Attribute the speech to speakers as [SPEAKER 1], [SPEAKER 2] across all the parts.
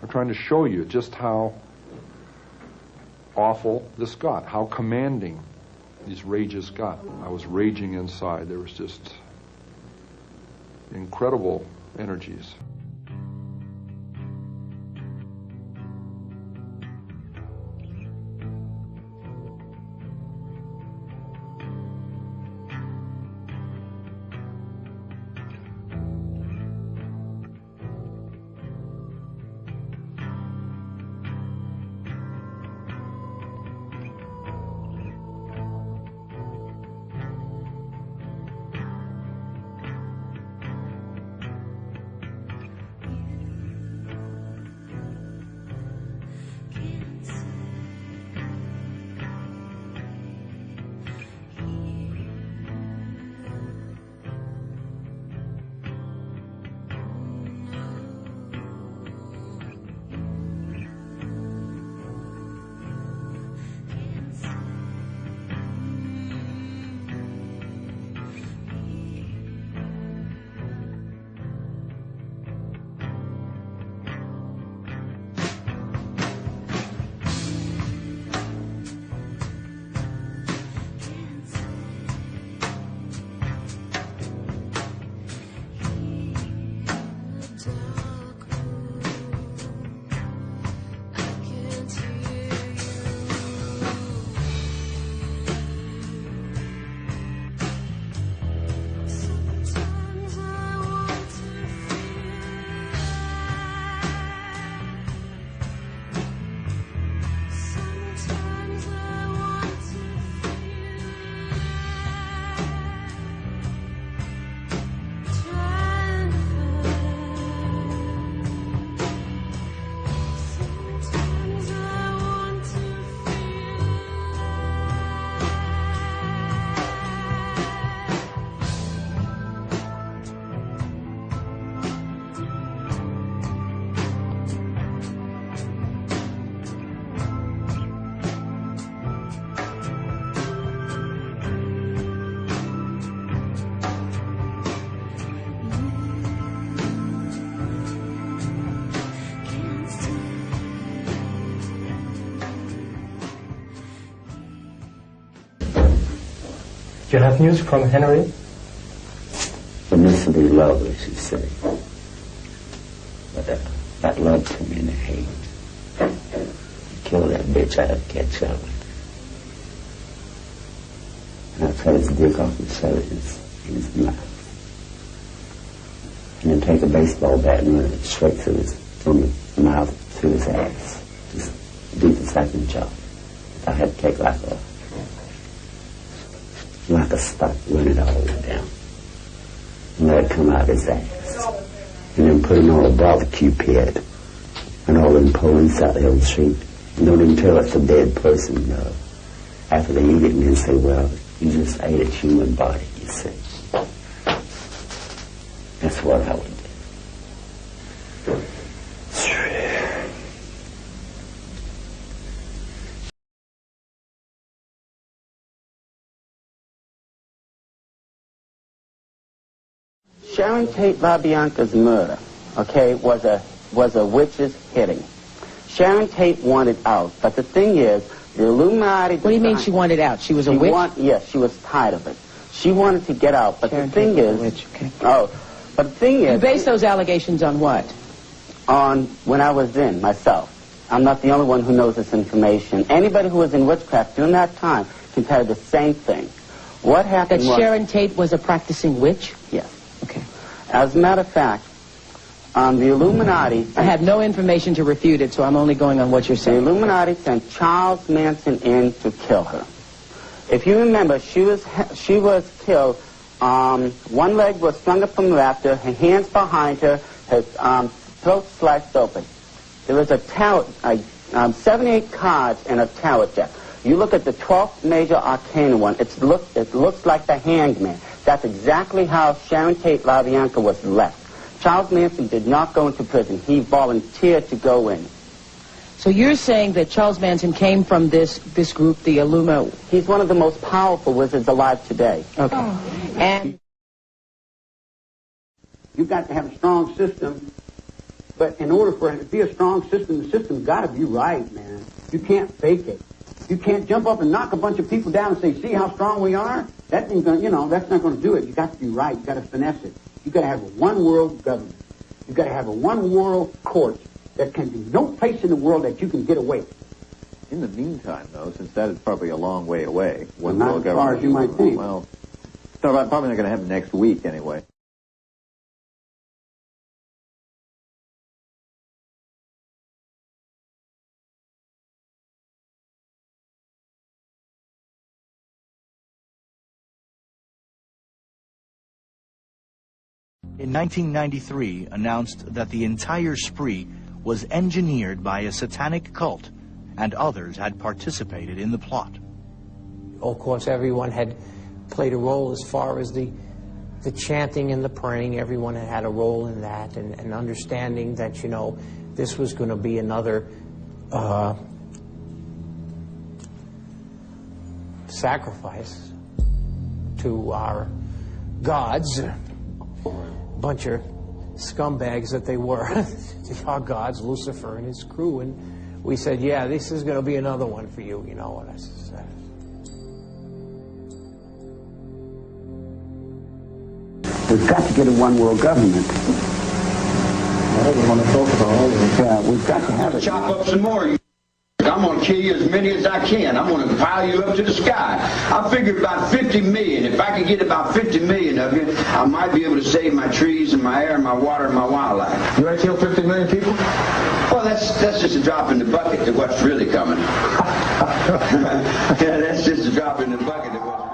[SPEAKER 1] I'm trying to show you just how awful this got, how commanding these rages got. I was raging inside. There was just incredible energies.
[SPEAKER 2] Do you have news from Henry?
[SPEAKER 3] Initially lovely, she said. But that love turned into hate. Kill that bitch, I had to catch up with her. And I cut his dick off and shove it in his mouth. And then take a baseball bat and run it straight from his mouth to his ass. Just deep as I can chop. I had to take like a stock, run it all the way down. And let it come out his ass. And then put him on a barbecue pit. And all them police out there on the street. And don't even tell it's a dead person, after they eat it, and then say, well, you just ate a human body, you see. That's what I would do. Sharon Tate LaBianca's murder, okay, was a witch's hitting. Sharon Tate wanted out, but the thing is, the Illuminati...
[SPEAKER 4] What do you mean she wanted out? She was a witch?
[SPEAKER 3] Yes, she was tired of it. She wanted to get out, but
[SPEAKER 4] Sharon
[SPEAKER 3] the thing
[SPEAKER 4] Tate
[SPEAKER 3] is...
[SPEAKER 4] was a witch, okay.
[SPEAKER 3] Oh, but the thing is...
[SPEAKER 4] You base those allegations on what?
[SPEAKER 3] On when I was in, myself. I'm not the only one who knows this information. Anybody who was in witchcraft during that time can tell you the same thing. What happened was...
[SPEAKER 4] That Sharon Tate was a practicing witch?
[SPEAKER 3] Yes.
[SPEAKER 4] Okay.
[SPEAKER 3] As a matter of fact, the Illuminati...
[SPEAKER 4] I have no information to refute it, so I'm only going on what you're
[SPEAKER 3] The
[SPEAKER 4] saying.
[SPEAKER 3] Illuminati sent Charles Manson in to kill her. If you remember, she was killed. One leg was slung up from the rafter, her hands behind her, her throat sliced open. There was a tarot, 78 cards and a tarot deck. You look at the 12th major arcana one, it looks like the Hanged Man. That's exactly how Sharon Tate LaBianca was left. Charles Manson did not go into prison. He volunteered to go in.
[SPEAKER 4] So you're saying that Charles Manson came from this group, the Illuma...
[SPEAKER 3] He's one of the most powerful wizards alive today.
[SPEAKER 4] Okay.
[SPEAKER 5] Oh.
[SPEAKER 4] And...
[SPEAKER 6] You've got to have a strong system
[SPEAKER 5] But in order for it to be a strong system, the system's got to be right, man. You can't fake it. You can't jump up and knock a bunch of people down and say, see how strong we are? That ain't gonna, that's not going to do it. You got to be right. You got to finesse it. You got to have a one world government. You got to have a one world court. There can be no place in the world that you can get away.
[SPEAKER 6] In the meantime, though, since that is probably a long way away,
[SPEAKER 5] one world government, as far as you might think.
[SPEAKER 6] Well, it's probably not going to happen next week anyway.
[SPEAKER 7] In 1993, announced that the entire spree was engineered by a satanic cult, and others had participated in the plot.
[SPEAKER 8] Of course, everyone had played a role as far as the chanting and the praying. Everyone had a role in that, and understanding that, this was going to be another sacrifice to our gods. Bunch of scumbags that they were. Our gods, Lucifer and his crew, and we said, yeah, this is going to be another one for you, And I said,
[SPEAKER 5] we've got to get a one world government.
[SPEAKER 9] I don't want to talk about all of it.
[SPEAKER 5] Yeah, we've got to have it.
[SPEAKER 10] Chop up some more. I'm going to kill you as many as I can. I'm going to pile you up to the sky. I figure about 50 million. If I could get about 50 million of you, I might be able to save my trees and my air and my water and my wildlife.
[SPEAKER 9] You want to kill 50 million people?
[SPEAKER 10] Well, that's just a drop in the bucket to what's really coming. Yeah, that's just a drop in the bucket to what's really.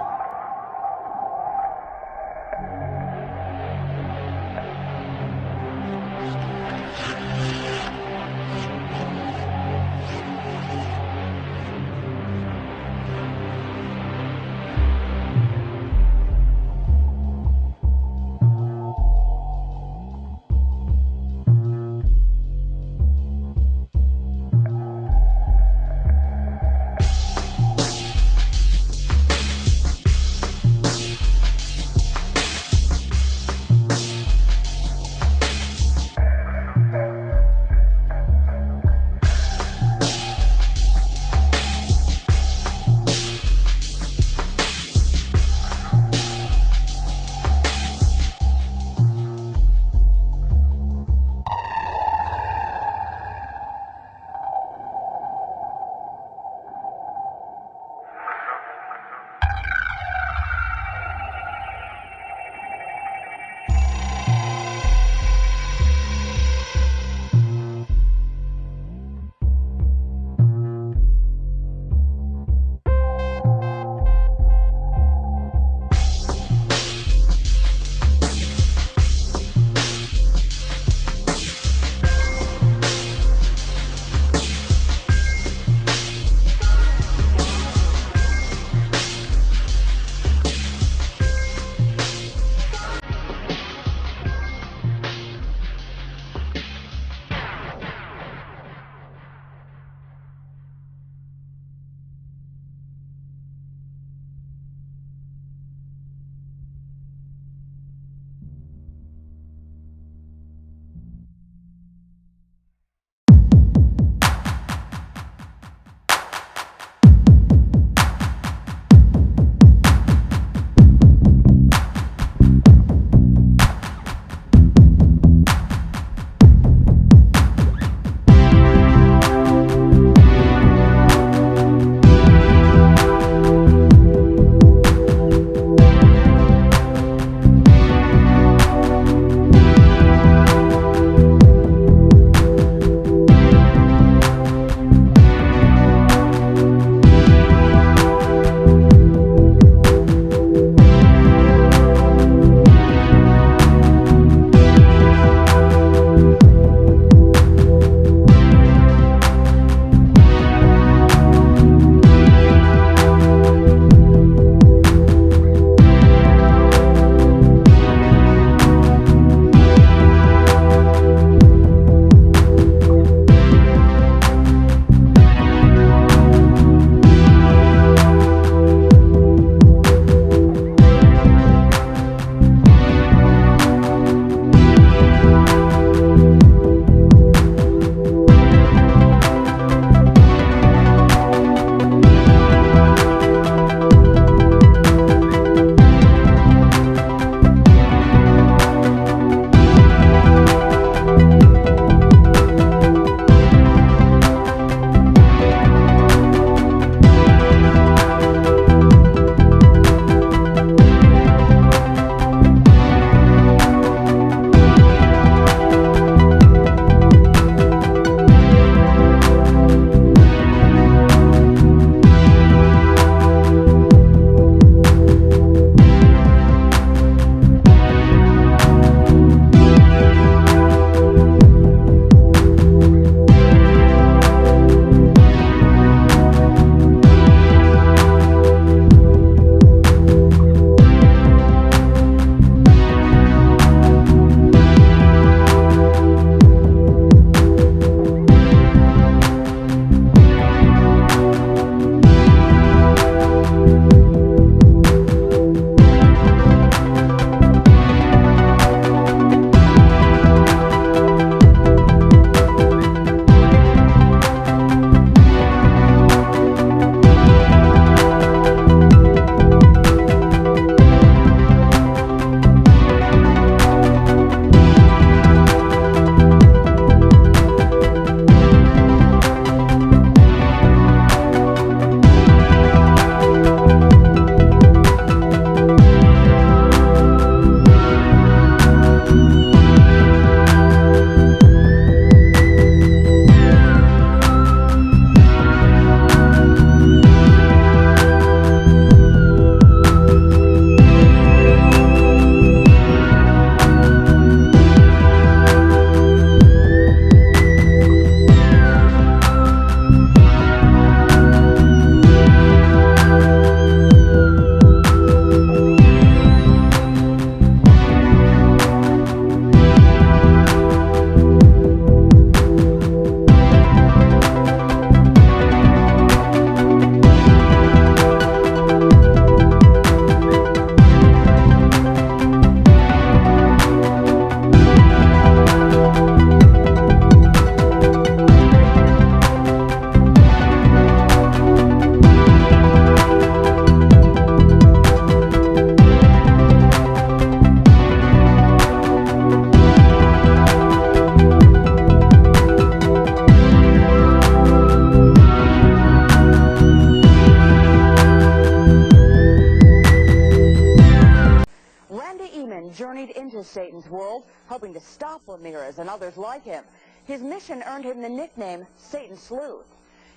[SPEAKER 11] Satan's world, hoping to stop Ramirez and others like him. His mission earned him the nickname Satan Sleuth.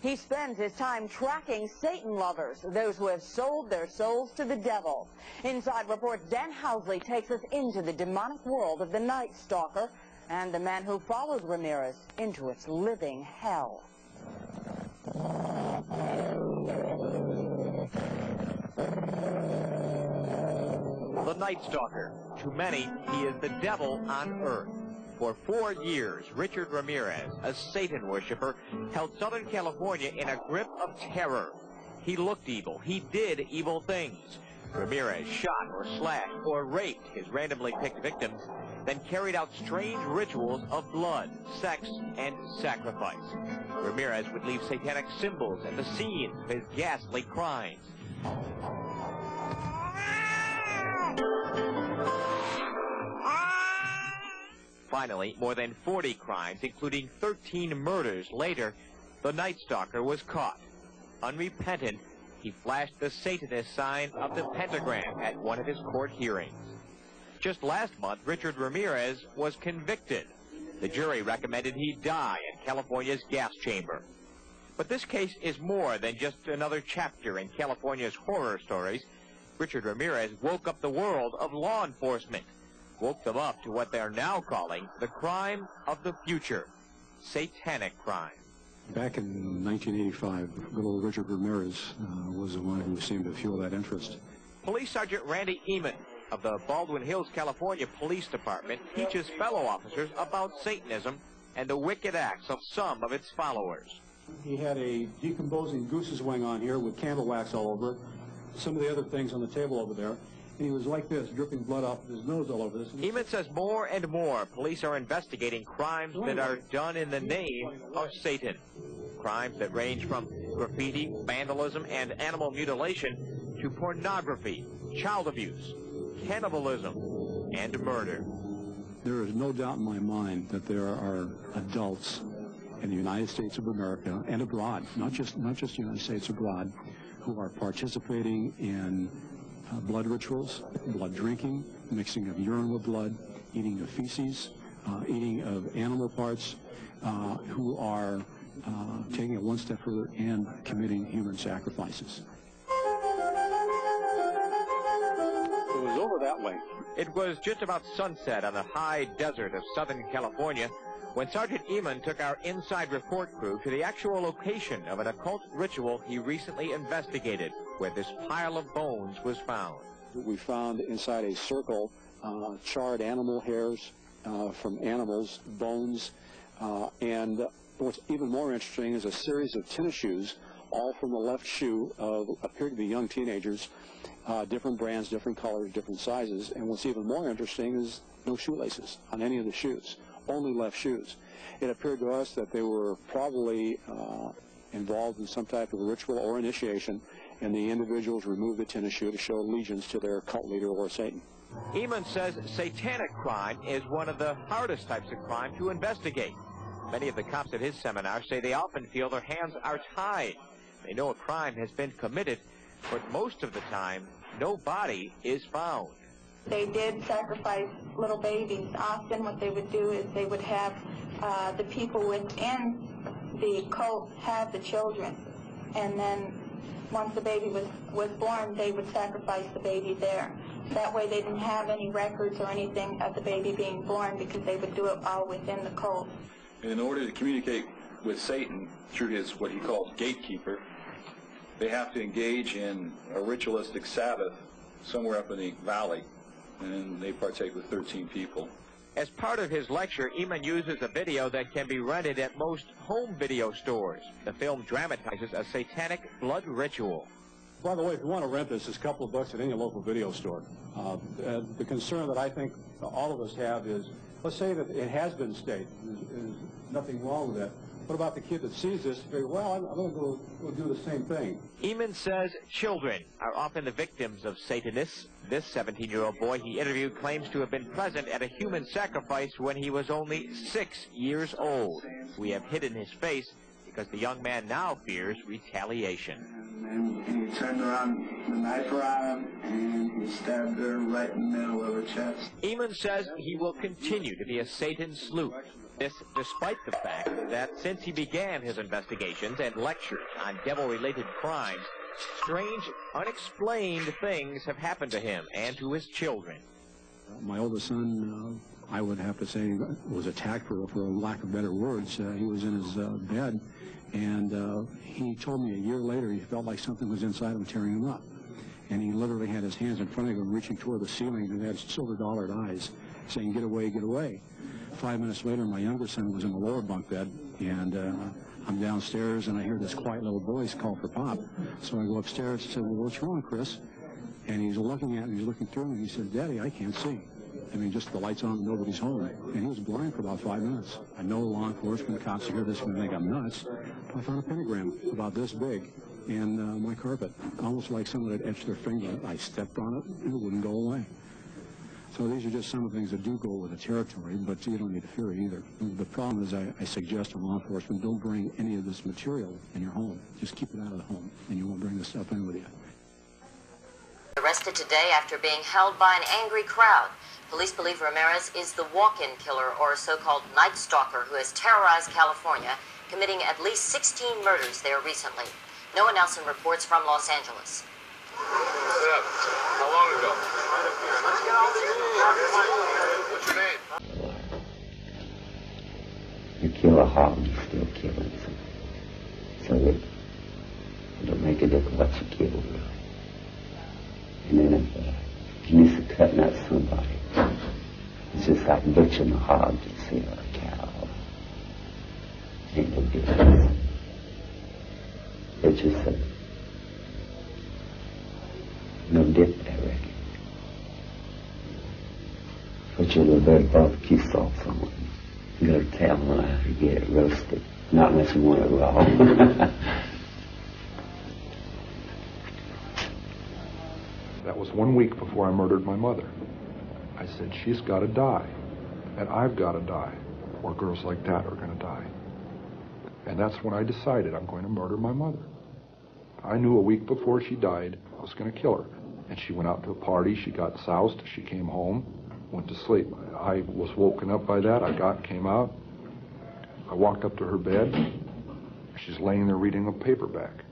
[SPEAKER 11] He spends his time tracking Satan lovers, those who have sold their souls to the devil. Inside Reports' Dan Housley takes us into the demonic world of the Night Stalker and the man who followed Ramirez into its living hell.
[SPEAKER 12] The Night Stalker. To many, he is the devil on earth. For 4 years, Richard Ramirez, a Satan worshiper, held Southern California in a grip of terror. He looked evil. He did evil things. Ramirez shot or slashed or raped his randomly picked victims, then carried out strange rituals of blood, sex, and sacrifice. Ramirez would leave satanic symbols at the scenes of his ghastly crimes. Finally, more than 40 crimes, including 13 murders later, the Night Stalker was caught. Unrepentant, he flashed the Satanist sign of the pentagram at one of his court hearings. Just last month, Richard Ramirez was convicted. The jury recommended he die in California's gas chamber. But this case is more than just another chapter in California's horror stories. Richard Ramirez woke up the world of law enforcement. Woke them up to what they're now calling the crime of the future, satanic crime.
[SPEAKER 9] Back in 1985, good old Richard Ramirez was the one who seemed to fuel that interest.
[SPEAKER 12] Police Sergeant Randy Eamon of the Baldwin Hills, California Police Department teaches fellow officers about Satanism and the wicked acts of some of its followers.
[SPEAKER 9] He had a decomposing goose's wing on here with candle wax all over it, some of the other things on the table over there. And he was like this, dripping blood off of his nose all over this.
[SPEAKER 12] Eamon says more and more police are investigating crimes that are done in the name of Satan. Crimes that range from graffiti, vandalism, and animal mutilation to pornography, child abuse, cannibalism, and murder.
[SPEAKER 9] There is no doubt in my mind that there are adults in the United States of America and abroad, not just the United States, abroad, who are participating in blood rituals, blood drinking, mixing of urine with blood, eating of feces, eating of animal parts, who are taking it one step further and committing human sacrifices. It was over that way.
[SPEAKER 12] It was just about sunset on the high desert of Southern California when Sergeant Eamon took our inside report crew to the actual location of an occult ritual he recently investigated, where this pile of bones was found.
[SPEAKER 9] We found inside a circle charred animal hairs from animals, bones, and what's even more interesting is a series of tennis shoes, all from the left shoe of appeared to be young teenagers, different brands, different colors, different sizes, and what's even more interesting is no shoelaces on any of the shoes, only left shoes. It appeared to us that they were probably involved in some type of ritual or initiation, and the individuals removed the tennis shoe to show allegiance to their cult leader or Satan.
[SPEAKER 12] Eamon says satanic crime is one of the hardest types of crime to investigate. Many of the cops at his seminar say they often feel their hands are tied. They know a crime has been committed, but most of the time, no body is found.
[SPEAKER 13] They did sacrifice little babies. Often what they would do is they would have the people within the cult have the children, and then once the baby was born, they would sacrifice the baby there. That way they didn't have any records or anything of the baby being born, because they would do it all within the cult.
[SPEAKER 14] In order to communicate with Satan through his, what he calls, gatekeeper, they have to engage in a ritualistic Sabbath somewhere up in the valley, and they partake with 13 people.
[SPEAKER 12] As part of his lecture, Eamon uses a video that can be rented at most home video stores. The film dramatizes a satanic blood ritual.
[SPEAKER 9] By the way, if you want to rent this, it's a couple of bucks at any local video store. The concern that I think all of us have is, let's say that it has been staged. There's nothing wrong with that. What about the kid that sees this and figures, well, I'm going to go do the same thing?
[SPEAKER 12] Eamon says children are often the victims of Satanists. This 17-year-old boy he interviewed claims to have been present at a human sacrifice when he was only 6 years old. We have hidden his face because the young man now fears retaliation.
[SPEAKER 15] And he turned around the knife around him, and he stabbed her right in the middle of her chest.
[SPEAKER 12] Eamon says he will continue to be a Satan sleuth. This despite the fact that since he began his investigations and lectures on devil-related crimes, strange, unexplained things have happened to him and to his children.
[SPEAKER 16] My oldest son, I would have to say, was attacked, for lack of better words. He was in his bed, and he told me a year later he felt like something was inside him tearing him up. And he literally had his hands in front of him reaching toward the ceiling and had silver-dollared eyes saying, "Get away, get away." 5 minutes later, my younger son was in the lower bunk bed, and I'm downstairs, and I hear this quiet little voice call for Pop. So I go upstairs and said, "Well, what's wrong, Chris?" And he's looking at me, he's looking through me, and he said, "Daddy, I can't see." I mean, just the lights on, nobody's home. And he was blind for about 5 minutes. I know law enforcement, the cops hear this and think I'm nuts. But I found a pentagram about this big in my carpet, almost like someone had etched their finger. I stepped on it, and it wouldn't go away. So these are just some of the things that do go with the territory, but you don't need to fear it either. The problem is I suggest to law enforcement, don't bring any of this material in your home. Just keep it out of the home, and you won't bring this stuff in with you.
[SPEAKER 17] Arrested today after being held by an angry crowd. Police believe Ramirez is the walk-in killer, or a so-called night stalker, who has terrorized California, committing at least 16 murders there recently. Noah Nelson reports from Los Angeles.
[SPEAKER 18] How long ago? Let's get all these. What's your name?
[SPEAKER 19] You kill a hog, you still kill him. So it don't make a difference what you kill. And then if you miss a cutting up somebody, it's just like butchering a hog to sell a cow. Ain't no difference. It's just no dip, I reckon. Put your little bit of barbecue sauce on it. Go to town line and get it roasted. Not unless you want it raw.
[SPEAKER 1] That was 1 week before I murdered my mother. I said, she's got to die, and I've got to die, or girls like that are going to die. And that's when I decided I'm going to murder my mother. I knew a week before she died I was going to kill her. And she went out to a party, she got soused, she came home, went to sleep. I was woken up by that, came out. I walked up to her bed. She's laying there reading a paperback,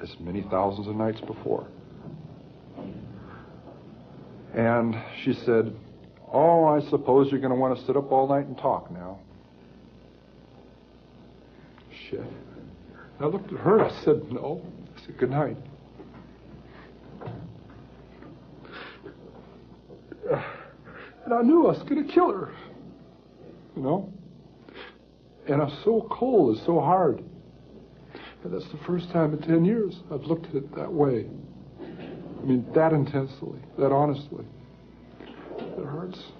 [SPEAKER 1] as many thousands of nights before. And she said, "Oh, I suppose you're going to want to sit up all night and talk now." Shit. I looked at her, I said, "No." I said, "Good night." And I knew I was going to kill her, you know? And I'm so cold, it's so hard. And that's the first time in 10 years I've looked at it that way. I mean, that intensely, that honestly. It hurts.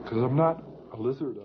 [SPEAKER 1] Because I'm not a lizard.